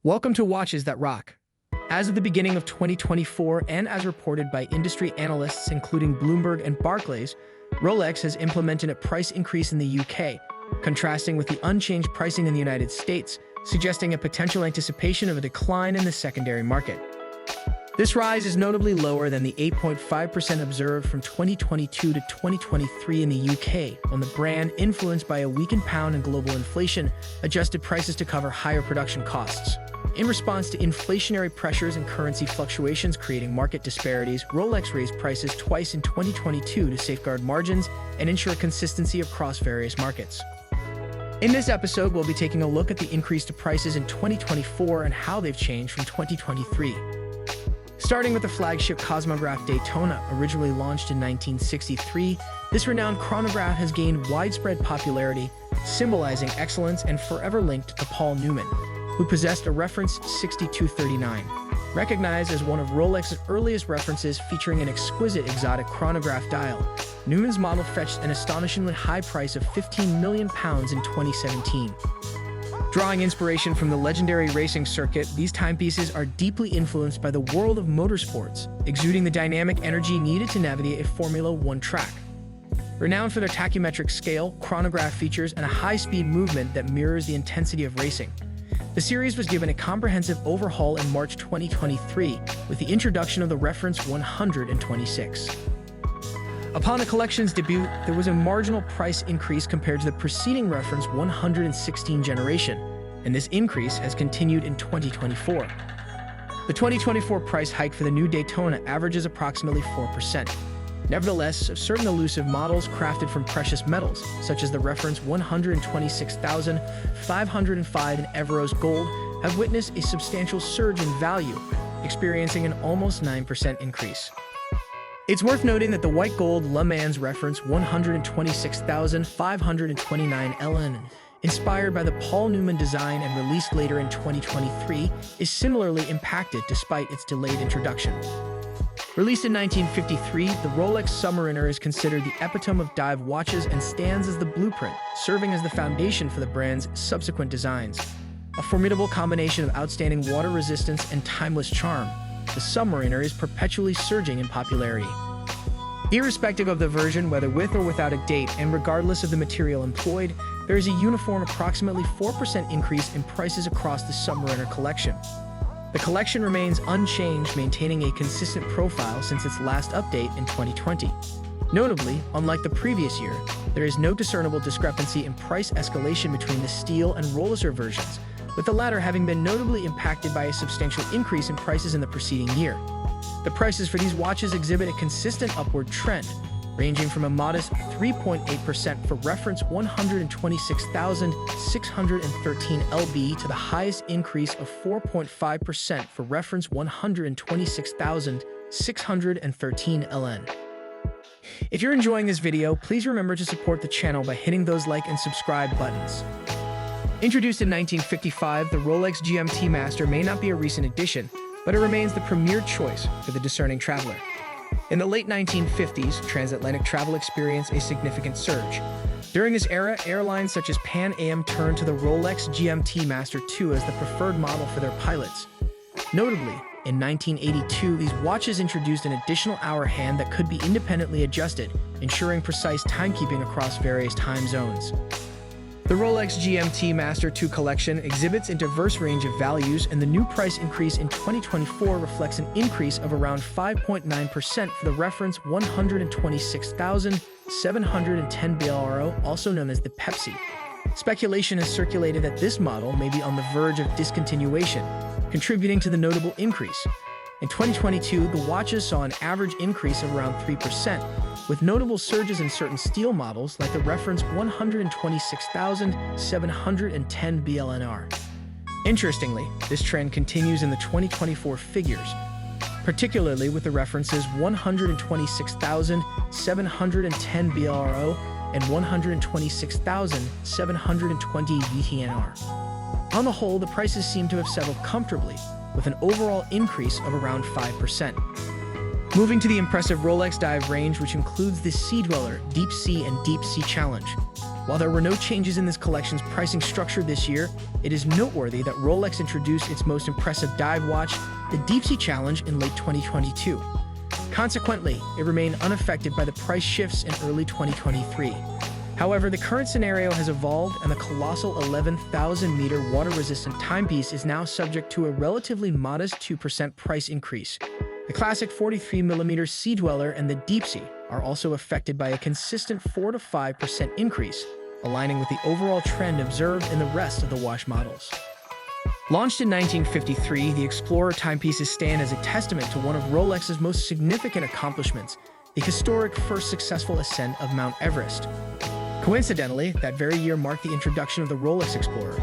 Welcome to Watches That Rock. As of the beginning of 2024, and as reported by industry analysts including Bloomberg and Barclays, Rolex has implemented a price increase in the UK, contrasting with the unchanged pricing in the United States, suggesting a potential anticipation of a decline in the secondary market. This rise is notably lower than the 8.5% observed from 2022 to 2023 in the UK, when the brand, influenced by a weakened pound and global inflation, adjusted prices to cover higher production costs. In response to inflationary pressures and currency fluctuations creating market disparities, Rolex raised prices twice in 2022 to safeguard margins and ensure consistency across various markets. In this episode, we'll be taking a look at the increase to prices in 2024 and how they've changed from 2023. Starting with the flagship Cosmograph Daytona, originally launched in 1963, this renowned chronograph has gained widespread popularity, symbolizing excellence and forever linked to Paul Newman, who possessed a reference 6239. Recognized as one of Rolex's earliest references featuring an exquisite exotic chronograph dial, Newman's model fetched an astonishingly high price of £15 million in 2017. Drawing inspiration from the legendary racing circuit, these timepieces are deeply influenced by the world of motorsports, exuding the dynamic energy needed to navigate a Formula One track. Renowned for their tachymetric scale, chronograph features, and a high-speed movement that mirrors the intensity of racing, the series was given a comprehensive overhaul in March 2023 with the introduction of the reference 126. Upon the collection's debut, there was a marginal price increase compared to the preceding reference 116 generation, and this increase has continued in 2024. The 2024 price hike for the new Daytona averages approximately 4%. Nevertheless, certain elusive models crafted from precious metals, such as the reference 126,505 in Everose Gold, have witnessed a substantial surge in value, experiencing an almost 9% increase. It's worth noting that the white gold Le Mans reference 126,529 LN, inspired by the Paul Newman design and released later in 2023, is similarly impacted despite its delayed introduction. Released in 1953, the Rolex Submariner is considered the epitome of dive watches and stands as the blueprint, serving as the foundation for the brand's subsequent designs. A formidable combination of outstanding water resistance and timeless charm, the Submariner is perpetually surging in popularity. Irrespective of the version, whether with or without a date, and regardless of the material employed, there is a uniform approximately 4% increase in prices across the Submariner collection. The collection remains unchanged, maintaining a consistent profile since its last update in 2020. Notably, unlike the previous year, there is no discernible discrepancy in price escalation between the steel and Rolex versions, with the latter having been notably impacted by a substantial increase in prices in the preceding year. The prices for these watches exhibit a consistent upward trend, ranging from a modest 3.8% for reference 126,613 lb to the highest increase of 4.5% for reference 126,613 LN. If you're enjoying this video, please remember to support the channel by hitting those like and subscribe buttons. Introduced in 1955, the Rolex GMT-Master may not be a recent addition, but it remains the premier choice for the discerning traveler. In the late 1950s, transatlantic travel experienced a significant surge. During this era, airlines such as Pan Am turned to the Rolex GMT-Master II as the preferred model for their pilots. Notably, in 1982, these watches introduced an additional hour hand that could be independently adjusted, ensuring precise timekeeping across various time zones. The Rolex GMT-Master II collection exhibits a diverse range of values, and the new price increase in 2024 reflects an increase of around 5.9% for the reference 126,710 BLRO, also known as the Pepsi. Speculation has circulated that this model may be on the verge of discontinuation, contributing to the notable increase. In 2022, the watches saw an average increase of around 3%, with notable surges in certain steel models like the reference 126,710 BLNR. Interestingly, this trend continues in the 2024 figures, particularly with the references 126,710 BLRO and 126,720 VTNR. On the whole, the prices seem to have settled comfortably, with an overall increase of around 5%. Moving to the impressive Rolex dive range, which includes the Sea Dweller, Deep Sea, and Deep Sea Challenge. While there were no changes in this collection's pricing structure this year, it is noteworthy that Rolex introduced its most impressive dive watch, the Deep Sea Challenge, in late 2022. Consequently, it remained unaffected by the price shifts in early 2023. However, the current scenario has evolved, and the colossal 11,000-meter water-resistant timepiece is now subject to a relatively modest 2% price increase. The classic 43mm Sea Dweller and the Deep Sea are also affected by a consistent 4 to 5% increase, aligning with the overall trend observed in the rest of the watch models. Launched in 1953, the Explorer timepieces stand as a testament to one of Rolex's most significant accomplishments, the historic first successful ascent of Mount Everest. Coincidentally, that very year marked the introduction of the Rolex Explorer.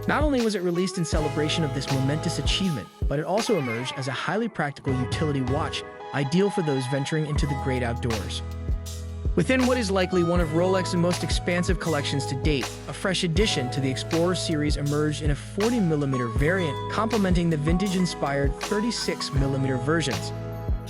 Not only was it released in celebration of this momentous achievement, but it also emerged as a highly practical utility watch, ideal for those venturing into the great outdoors. Within what is likely one of Rolex's most expansive collections to date, a fresh addition to the Explorer series emerged in a 40mm variant, complementing the vintage-inspired 36mm versions.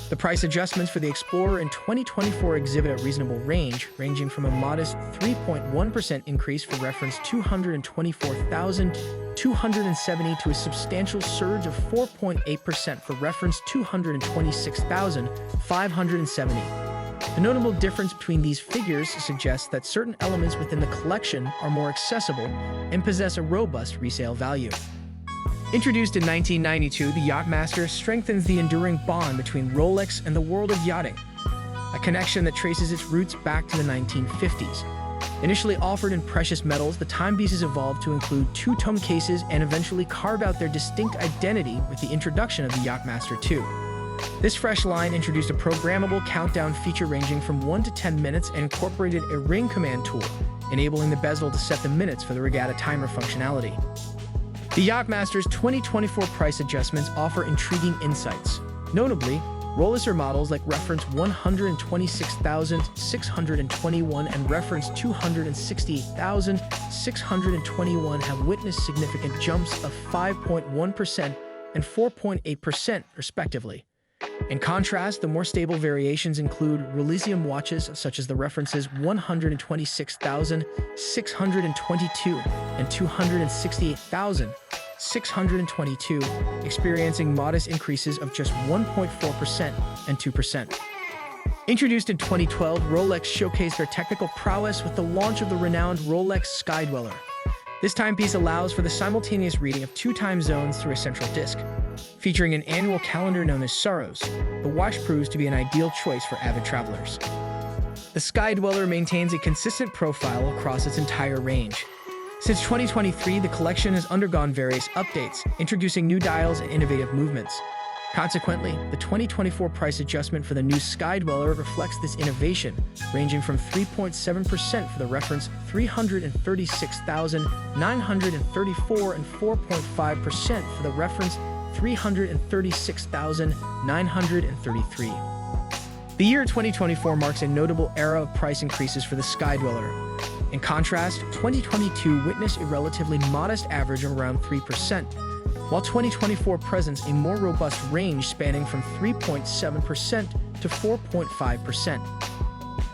The price adjustments for the Explorer in 2024 exhibit a reasonable range, ranging from a modest 3.1% increase for reference $224,270 to a substantial surge of 4.8% for reference $226,570. The notable difference between these figures suggests that certain elements within the collection are more accessible and possess a robust resale value. Introduced in 1992, the Yachtmaster strengthens the enduring bond between Rolex and the world of yachting, a connection that traces its roots back to the 1950s. Initially offered in precious metals, the timepieces evolved to include two-tone cases and eventually carve out their distinct identity with the introduction of the Yachtmaster II. This fresh line introduced a programmable countdown feature ranging from 1 to 10 minutes and incorporated a ring command tool, enabling the bezel to set the minutes for the regatta timer functionality. The Yachtmaster's 2024 price adjustments offer intriguing insights. Notably, Rolex models like reference 126,621 and reference 268,621 have witnessed significant jumps of 5.1% and 4.8%, respectively. In contrast, the more stable variations include Rolexium watches such as the references 126,622 and 268,622, experiencing modest increases of just 1.4% and 2%. Introduced in 2012, Rolex showcased their technical prowess with the launch of the renowned Rolex Sky Dweller. This timepiece allows for the simultaneous reading of two time zones through a central disk. Featuring an annual calendar known as Saros, the watch proves to be an ideal choice for avid travelers. The Sky Dweller maintains a consistent profile across its entire range. Since 2023, the collection has undergone various updates, introducing new dials and innovative movements. Consequently, the 2024 price adjustment for the new Sky Dweller reflects this innovation, ranging from 3.7% for the reference 336,934 and 4.5% for the reference 336,933. The year 2024 marks a notable era of price increases for the Sky Dweller. In contrast, 2022 witnessed a relatively modest average of around 3%, while 2024 presents a more robust range spanning from 3.7% to 4.5%.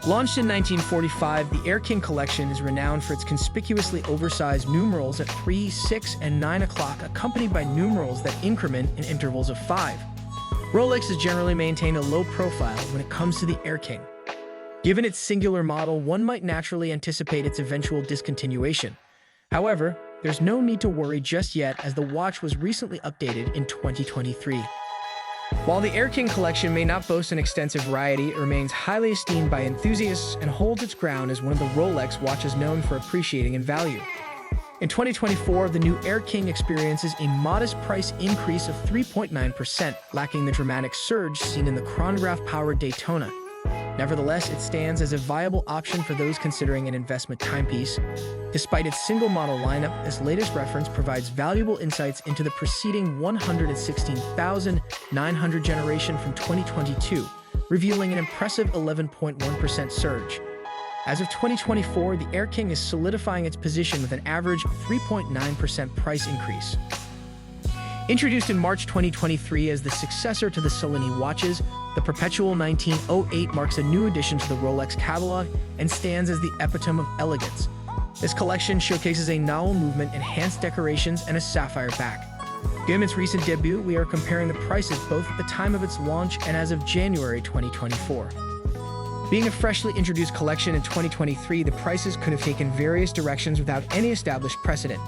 Launched in 1945, the Air King collection is renowned for its conspicuously oversized numerals at 3, 6, and 9 o'clock, accompanied by numerals that increment in intervals of 5. Rolex has generally maintained a low profile when it comes to the Air King. Given its singular model, one might naturally anticipate its eventual discontinuation. However, there's no need to worry just yet, as the watch was recently updated in 2023. While the Air King collection may not boast an extensive variety, it remains highly esteemed by enthusiasts and holds its ground as one of the Rolex watches known for appreciating in value. In 2024, the new Air King experiences a modest price increase of 3.9%, lacking the dramatic surge seen in the chronograph-powered Daytona. Nevertheless, it stands as a viable option for those considering an investment timepiece. Despite its single-model lineup, this latest reference provides valuable insights into the preceding 116,900 generation from 2022, revealing an impressive 11.1% surge. As of 2024, the Air King is solidifying its position with an average 3.9% price increase. Introduced in March 2023 as the successor to the Cellini watches, the Perpetual 1908 marks a new addition to the Rolex catalog and stands as the epitome of elegance. This collection showcases a novel movement, enhanced decorations, and a sapphire back. Given its recent debut, we are comparing the prices both at the time of its launch and as of January 2024. Being a freshly introduced collection in 2023, the prices could have taken various directions without any established precedent.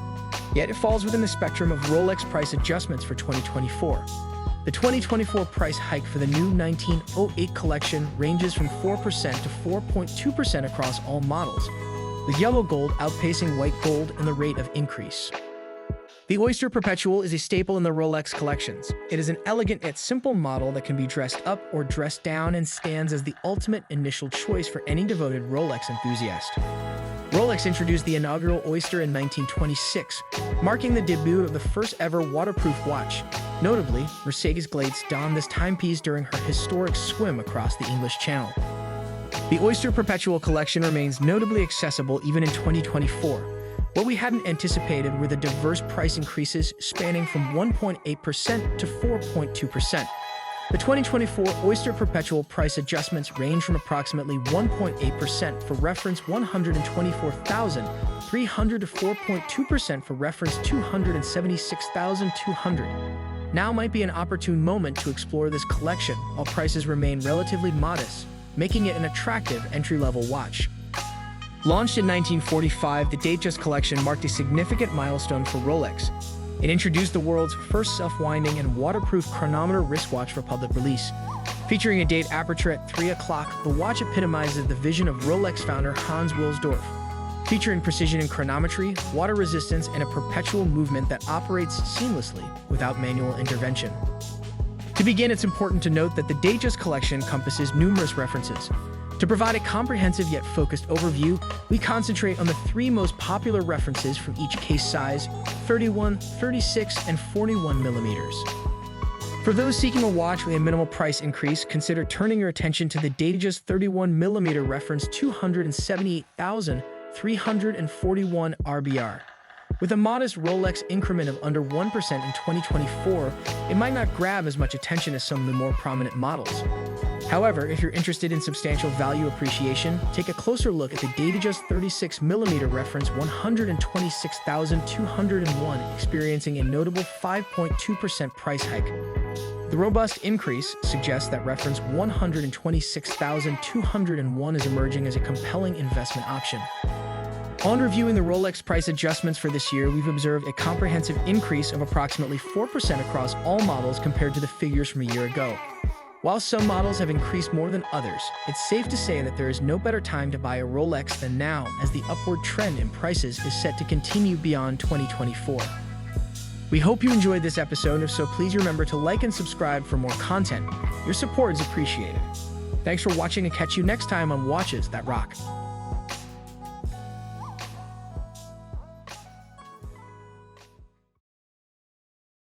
Yet it falls within the spectrum of Rolex price adjustments for 2024. The 2024 price hike for the new 1908 collection ranges from 4% to 4.2% across all models, with yellow gold outpacing white gold in the rate of increase. The Oyster Perpetual is a staple in the Rolex collections. It is an elegant yet simple model that can be dressed up or dressed down and stands as the ultimate initial choice for any devoted Rolex enthusiast. Rolex introduced the inaugural Oyster in 1926, marking the debut of the first ever waterproof watch. Notably, Mercedes Glades donned this timepiece during her historic swim across the English Channel. The Oyster Perpetual collection remains notably accessible even in 2024. What we hadn't anticipated were the diverse price increases spanning from 1.8% to 4.2%. The 2024 Oyster Perpetual price adjustments range from approximately 1.8% for reference $124,300 to 4.2% for reference $276,200. Now might be an opportune moment to explore this collection while prices remain relatively modest, making it an attractive entry-level watch. Launched in 1945, the Datejust collection marked a significant milestone for Rolex. It introduced the world's first self-winding and waterproof chronometer wristwatch for public release. Featuring a date aperture at 3 o'clock, the watch epitomizes the vision of Rolex founder Hans Wilsdorf, featuring precision in chronometry, water resistance, and a perpetual movement that operates seamlessly without manual intervention. To begin, it's important to note that the Datejust collection encompasses numerous references. To provide a comprehensive yet focused overview, we concentrate on the three most popular references from each case size: 31, 36, and 41 millimeters. For those seeking a watch with a minimal price increase, consider turning your attention to the Datejust 31mm reference $278,341 RBR. With a modest Rolex increment of under 1% in 2024, it might not grab as much attention as some of the more prominent models. However, if you're interested in substantial value appreciation, take a closer look at the Datejust 36mm reference $126,201, experiencing a notable 5.2% price hike. The robust increase suggests that reference $126,201 is emerging as a compelling investment option. On reviewing the Rolex price adjustments for this year, we've observed a comprehensive increase of approximately 4% across all models compared to the figures from a year ago. While some models have increased more than others, it's safe to say that there is no better time to buy a Rolex than now, as the upward trend in prices is set to continue beyond 2024. We hope you enjoyed this episode. If so, please remember to like and subscribe for more content. Your support is appreciated. Thanks for watching, and catch you next time on Watches That Rock.